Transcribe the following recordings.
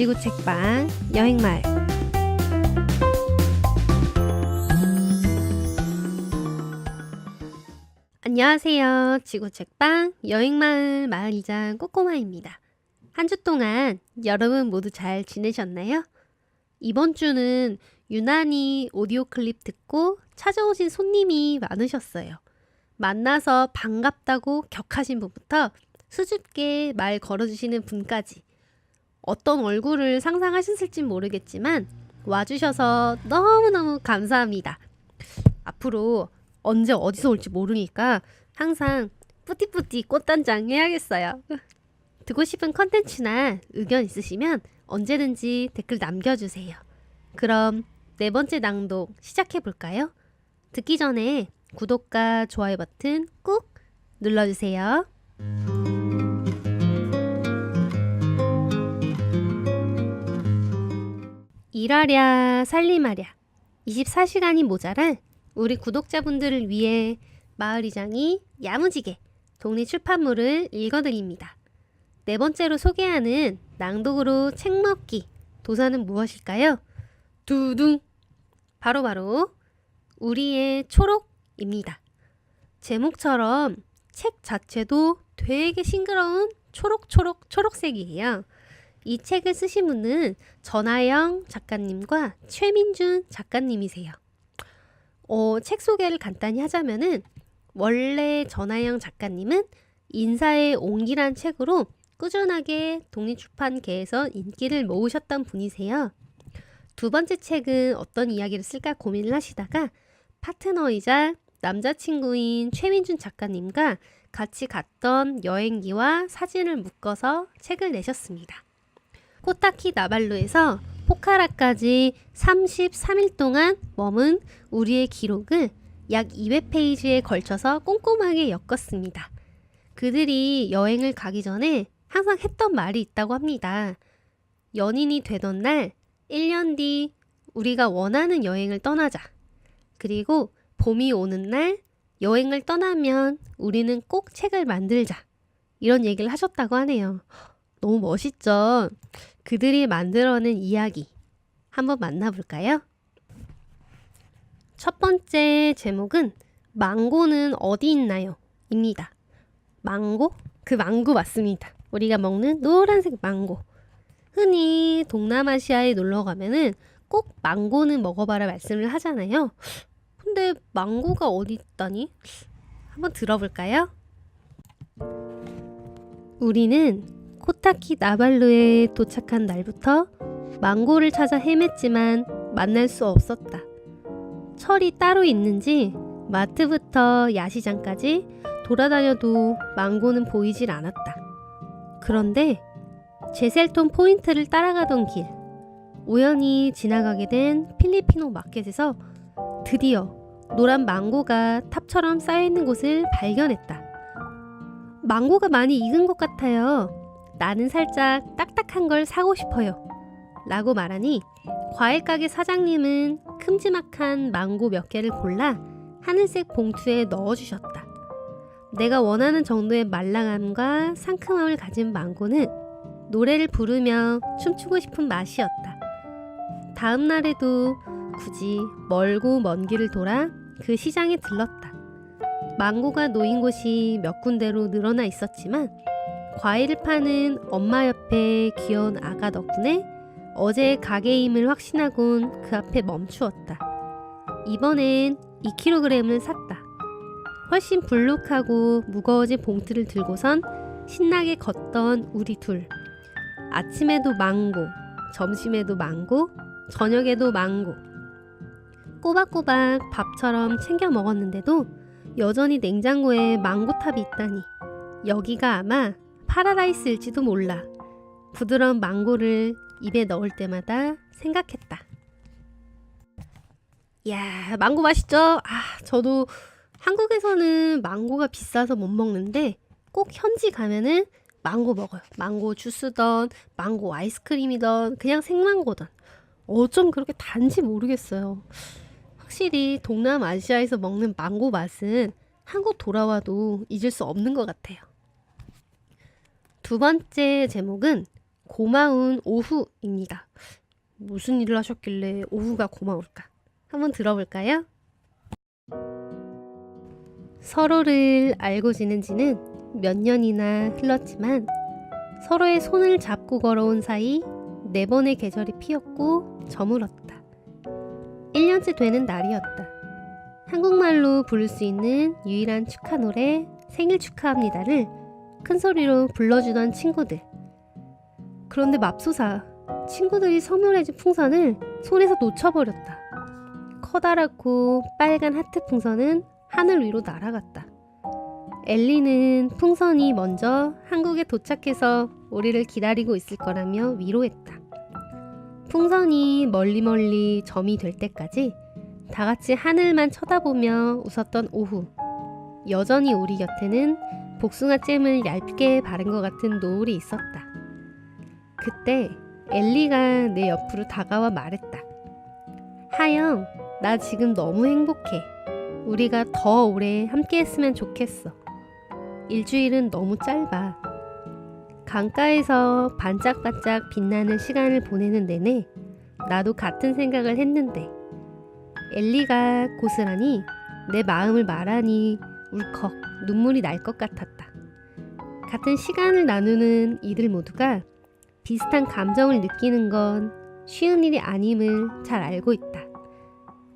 지구 책방 여행마을. 안녕하세요. 지구 책방 여행마을 마을이장 꼬꼬마입니다. 한 주 동안 여러분 모두 잘 지내셨나요? 이번 주는 유난히 오디오 클립 듣고 찾아오신 손님이 많으셨어요. 만나서 반갑다고 격하신 분부터 수줍게 말 걸어주시는 분까지 어떤 얼굴을 상상하셨을진 모르겠지만 와주셔서 너무너무 감사합니다. 앞으로 언제 어디서 올지 모르니까 항상 뿌띠뿌띠 꽃단장 해야겠어요. 듣고 싶은 컨텐츠나 의견 있으시면 언제든지 댓글 남겨주세요. 그럼 네 번째 낭독 시작해볼까요? 듣기 전에 구독과 좋아요 버튼 꾹 눌러주세요. 일하랴 살림하랴 24시간이 모자란 우리 구독자분들을 위해 마을이장이 야무지게 동네 출판물을 읽어드립니다. 네 번째로 소개하는 낭독으로 책 먹기 도서는 무엇일까요? 두둥! 바로 우리의 초록입니다. 제목처럼 책 자체도 되게 싱그러운 초록색이에요. 이 책을 쓰신 분은 전하영 작가님과 최민준 작가님이세요. 책 소개를 간단히 하자면은 원래 전하영 작가님은 인사의 옹기란 책으로 꾸준하게 독립출판계에서 인기를 모으셨던 분이세요. 두 번째 책은 어떤 이야기를 쓸까 고민을 하시다가 파트너이자 남자친구인 최민준 작가님과 같이 갔던 여행기와 사진을 묶어서 책을 내셨습니다. 코타키 나발루에서 포카라까지 33일 동안 머문 우리의 기록을 약 200페이지에 걸쳐서 꼼꼼하게 엮었습니다. 그들이 여행을 가기 전에 항상 했던 말이 있다고 합니다. 연인이 되던 날 1년 뒤 우리가 원하는 여행을 떠나자. 그리고 봄이 오는 날 여행을 떠나면 우리는 꼭 책을 만들자. 이런 얘기를 하셨다고 하네요. 너무 멋있죠? 그들이 만들어낸 이야기 한번 만나볼까요? 첫 번째 제목은 망고는 어디 있나요? 입니다. 망고? 그 망고 맞습니다. 우리가 먹는 노란색 망고. 흔히 동남아시아에 놀러 가면은 꼭 망고는 먹어봐라 말씀을 하잖아요. 근데 망고가 어디 있다니? 한번 들어볼까요? 우리는 코타키 나발루에 도착한 날부터 망고를 찾아 헤맸지만 만날 수 없었다. 철이 따로 있는지 마트부터 야시장까지 돌아다녀도 망고는 보이질 않았다. 그런데 제셀톤 포인트를 따라가던 길, 우연히 지나가게 된 필리핀어 마켓에서 드디어 노란 망고가 탑처럼 쌓여있는 곳을 발견했다. 망고가 많이 익은 것 같아요. 나는 살짝 딱딱한 걸 사고 싶어요. 라고 말하니 과일 가게 사장님은 큼지막한 망고 몇 개를 골라 하늘색 봉투에 넣어주셨다. 내가 원하는 정도의 말랑함과 상큼함을 가진 망고는 노래를 부르며 춤추고 싶은 맛이었다. 다음 날에도 굳이 멀고 먼 길을 돌아 그 시장에 들렀다. 망고가 놓인 곳이 몇 군데로 늘어나 있었지만 과일을 파는 엄마 옆에 귀여운 아가 덕분에 어제의 가게임을 확신하곤 그 앞에 멈추었다. 이번엔 2kg을 샀다. 훨씬 불룩하고 무거워진 봉투를 들고선 신나게 걷던 우리 둘. 아침에도 망고, 점심에도 망고, 저녁에도 망고. 꼬박꼬박 밥처럼 챙겨 먹었는데도 여전히 냉장고에 망고탑이 있다니. 여기가 아마 파라다이스일지도 몰라. 부드러운 망고를 입에 넣을 때마다 생각했다. 이야, 망고 맛있죠? 저도 한국에서는 망고가 비싸서 못 먹는데 꼭 현지 가면은 망고 먹어요. 망고 주스든 망고 아이스크림이든 그냥 생망고든 어쩜 그렇게 단지 모르겠어요. 확실히 동남아시아에서 먹는 망고 맛은 한국 돌아와도 잊을 수 없는 것 같아요. 두 번째 제목은 고마운 오후입니다. 무슨 일을 하셨길래 오후가 고마울까? 한번 들어볼까요? 서로를 알고 지낸 지는 몇 년이나 흘렀지만 서로의 손을 잡고 걸어온 사이 4번의 계절이 피었고 저물었다. 1년째 되는 날이었다. 한국말로 부를 수 있는 유일한 축하 노래 생일 축하합니다를 큰 소리로 불러주던 친구들. 그런데 맙소사 친구들이 선물해준 풍선을 손에서 놓쳐버렸다. 커다랗고 빨간 하트 풍선은 하늘 위로 날아갔다. 엘리는 풍선이 먼저 한국에 도착해서 우리를 기다리고 있을 거라며 위로했다. 풍선이 멀리 점이 될 때까지 다 같이 하늘만 쳐다보며 웃었던 오후. 여전히 우리 곁에는 복숭아 잼을 얇게 바른 것 같은 노을이 있었다. 그때 엘리가 내 옆으로 다가와 말했다. 하영, 나 지금 너무 행복해. 우리가 더 오래 함께 했으면 좋겠어. 일주일은 너무 짧아. 강가에서 반짝반짝 빛나는 시간을 보내는 내내 나도 같은 생각을 했는데 엘리가 고스란히 내 마음을 말하니 울컥 눈물이 날 것 같았다. 같은 시간을 나누는 이들 모두가 비슷한 감정을 느끼는 건 쉬운 일이 아님을 잘 알고 있다.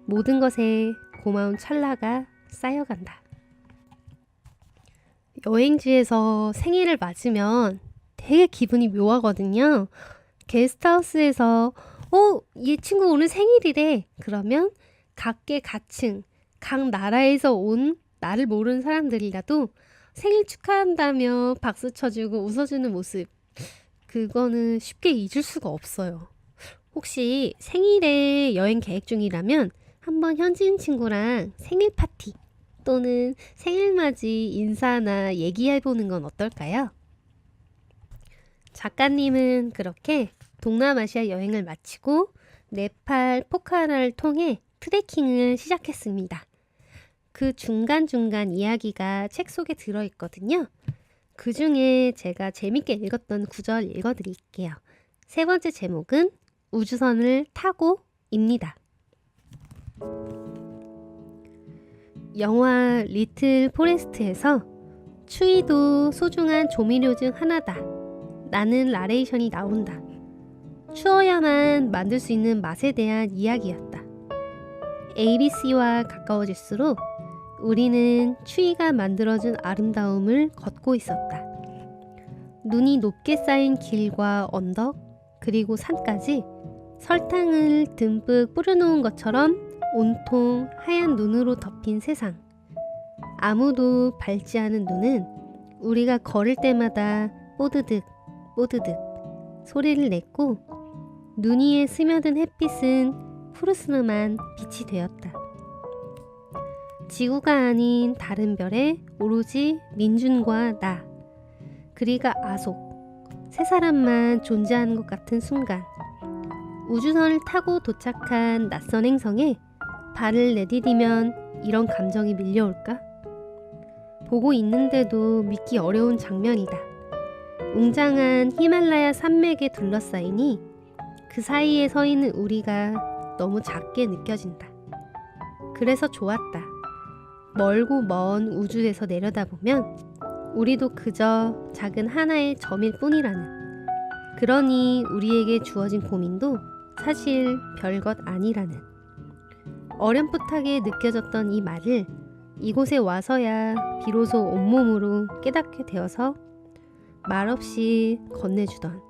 모든 것에 고마운 찰나가 쌓여간다. 여행지에서 생일을 맞으면 되게 기분이 묘하거든요. 게스트하우스에서 얘 친구 오늘 생일이래. 그러면 각계 각층, 각 나라에서 온 나를 모르는 사람들이라도 생일 축하한다며 박수 쳐주고 웃어주는 모습. 그거는 쉽게 잊을 수가 없어요. 혹시 생일에 여행 계획 중이라면 한번 현지인 친구랑 생일 파티 또는 생일맞이 인사나 얘기해보는 건 어떨까요? 작가님은 그렇게 동남아시아 여행을 마치고 네팔 포카라를 통해 트레킹을 시작했습니다. 그 중간중간 이야기가 책 속에 들어있거든요. 그 중에 제가 재밌게 읽었던 구절 읽어드릴게요. 3번째 제목은 우주선을 타고입니다. 영화 리틀 포레스트에서 추위도 소중한 조미료 중 하나다. 라는 나레이션이 나온다. 추워야만 만들 수 있는 맛에 대한 이야기였다. ABC와 가까워질수록 우리는 추위가 만들어준 아름다움을 걷고 있었다. 눈이 높게 쌓인 길과 언덕, 그리고 산까지 설탕을 듬뿍 뿌려놓은 것처럼 온통 하얀 눈으로 덮인 세상. 아무도 밟지 않은 눈은 우리가 걸을 때마다 뽀드득 뽀드득 소리를 냈고 눈 위에 스며든 햇빛은 푸르스름한 빛이 되었다. 지구가 아닌 다른 별에 오로지 민준과 나, 그리가 아속, 세 사람만 존재하는 것 같은 순간 우주선을 타고 도착한 낯선 행성에 발을 내디디면 이런 감정이 밀려올까? 보고 있는데도 믿기 어려운 장면이다. 웅장한 히말라야 산맥에 둘러싸이니 그 사이에 서 있는 우리가 너무 작게 느껴진다. 그래서 좋았다. 멀고 먼 우주에서 내려다보면 우리도 그저 작은 하나의 점일 뿐이라는, 그러니 우리에게 주어진 고민도 사실 별것 아니라는, 어렴풋하게 느껴졌던 이 말을 이곳에 와서야 비로소 온몸으로 깨닫게 되어서 말없이 건네주던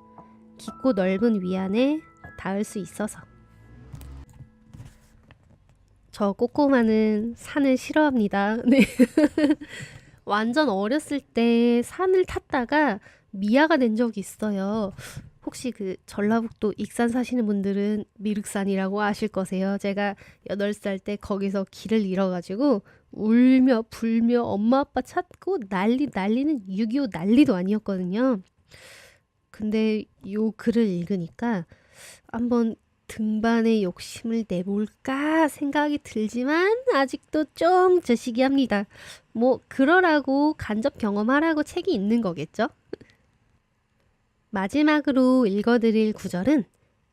깊고 넓은 위안에 닿을 수 있어서. 저 꼬꼬마는 산을 싫어합니다. 네. 완전 어렸을 때 산을 탔다가 미아가 된 적이 있어요. 혹시 그 전라북도 익산 사시는 분들은 미륵산이라고 아실 거세요. 제가 8살 때 거기서 길을 잃어가지고 울며 불며 엄마 아빠 찾고 난리는 6.25 난리도 아니었거든요. 근데 요 글을 읽으니까 한번 등반의 욕심을 내볼까 생각이 들지만 아직도 좀 저시기합니다. 뭐 그러라고 간접 경험하라고 책이 있는 거겠죠? 마지막으로 읽어드릴 구절은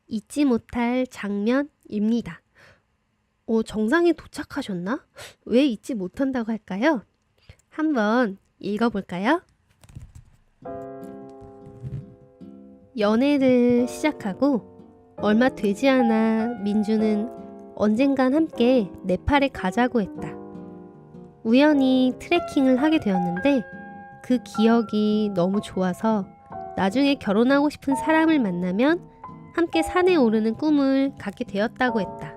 잊지 못할 장면입니다. 정상에 도착하셨나? 왜 잊지 못한다고 할까요? 한번 읽어볼까요? 연애를 시작하고 얼마 되지 않아 민주는 언젠간 함께 네팔에 가자고 했다. 우연히 트레킹을 하게 되었는데 그 기억이 너무 좋아서 나중에 결혼하고 싶은 사람을 만나면 함께 산에 오르는 꿈을 갖게 되었다고 했다.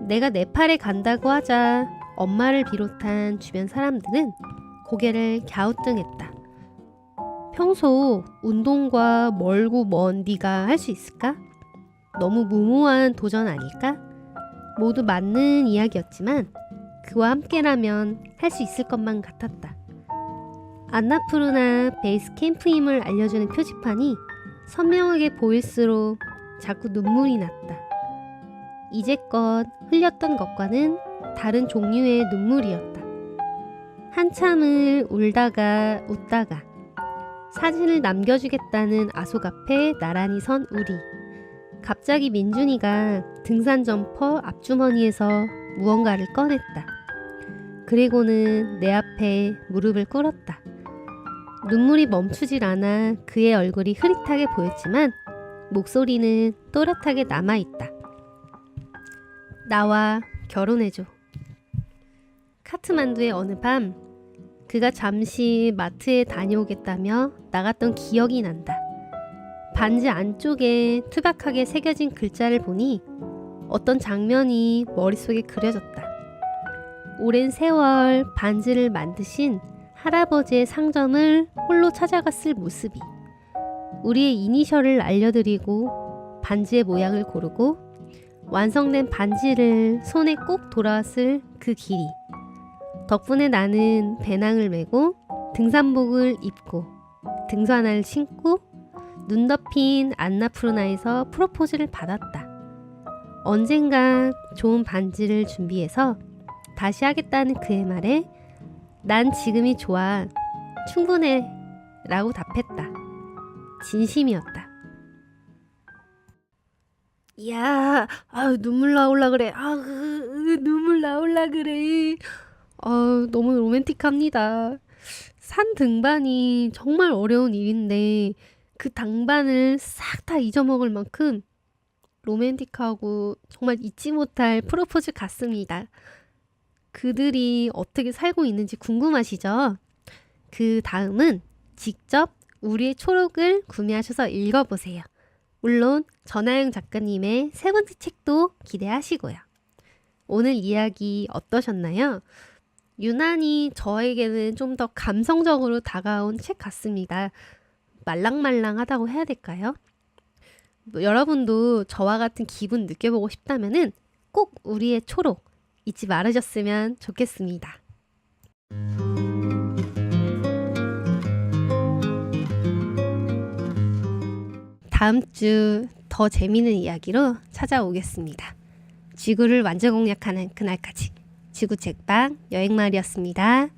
내가 네팔에 간다고 하자 엄마를 비롯한 주변 사람들은 고개를 갸우뚱했다. 평소 운동과 멀고 먼 네가 할 수 있을까? 너무 무모한 도전 아닐까? 모두 맞는 이야기였지만 그와 함께라면 할 수 있을 것만 같았다. 안나푸르나 베이스 캠프임을 알려주는 표지판이 선명하게 보일수록 자꾸 눈물이 났다. 이제껏 흘렸던 것과는 다른 종류의 눈물이었다. 한참을 울다가 웃다가 사진을 남겨주겠다는 아속 앞에 나란히 선 우리. 갑자기 민준이가 등산 점퍼 앞주머니에서 무언가를 꺼냈다. 그리고는 내 앞에 무릎을 꿇었다. 눈물이 멈추질 않아 그의 얼굴이 흐릿하게 보였지만 목소리는 또렷하게 남아있다. 나와 결혼해줘. 카트만두의 어느 밤 그가 잠시 마트에 다녀오겠다며 나갔던 기억이 난다. 반지 안쪽에 투박하게 새겨진 글자를 보니 어떤 장면이 머릿속에 그려졌다. 오랜 세월 반지를 만드신 할아버지의 상점을 홀로 찾아갔을 모습이, 우리의 이니셜을 알려드리고 반지의 모양을 고르고 완성된 반지를 손에 꼭 돌아왔을 그 길이. 덕분에 나는 배낭을 메고 등산복을 입고 등산화를 신고 눈 덮인 안나푸르나에서 프로포즈를 받았다. 언젠가 좋은 반지를 준비해서 다시 하겠다는 그의 말에 난 지금이 좋아, 충분해 라고 답했다. 진심이었다. 이야, 눈물 나올라 그래. 눈물 나올라 그래. 너무 로맨틱합니다. 산 등반이 정말 어려운 일인데 그 당반을 싹 다 잊어먹을 만큼 로맨틱하고 정말 잊지 못할 프로포즈 같습니다. 그들이 어떻게 살고 있는지 궁금하시죠? 그 다음은 직접 우리의 초록을 구매하셔서 읽어보세요. 물론 전하영 작가님의 세 번째 책도 기대하시고요. 오늘 이야기 어떠셨나요? 유난히 저에게는 좀 더 감성적으로 다가온 책 같습니다. 말랑말랑하다고 해야 될까요? 여러분도 저와 같은 기분 느껴보고 싶다면은 꼭 우리의 초록 잊지 말으셨으면 좋겠습니다. 다음 주 더 재미있는 이야기로 찾아오겠습니다. 지구를 완전 공략하는 그날까지 지구책방 여행마을이었습니다.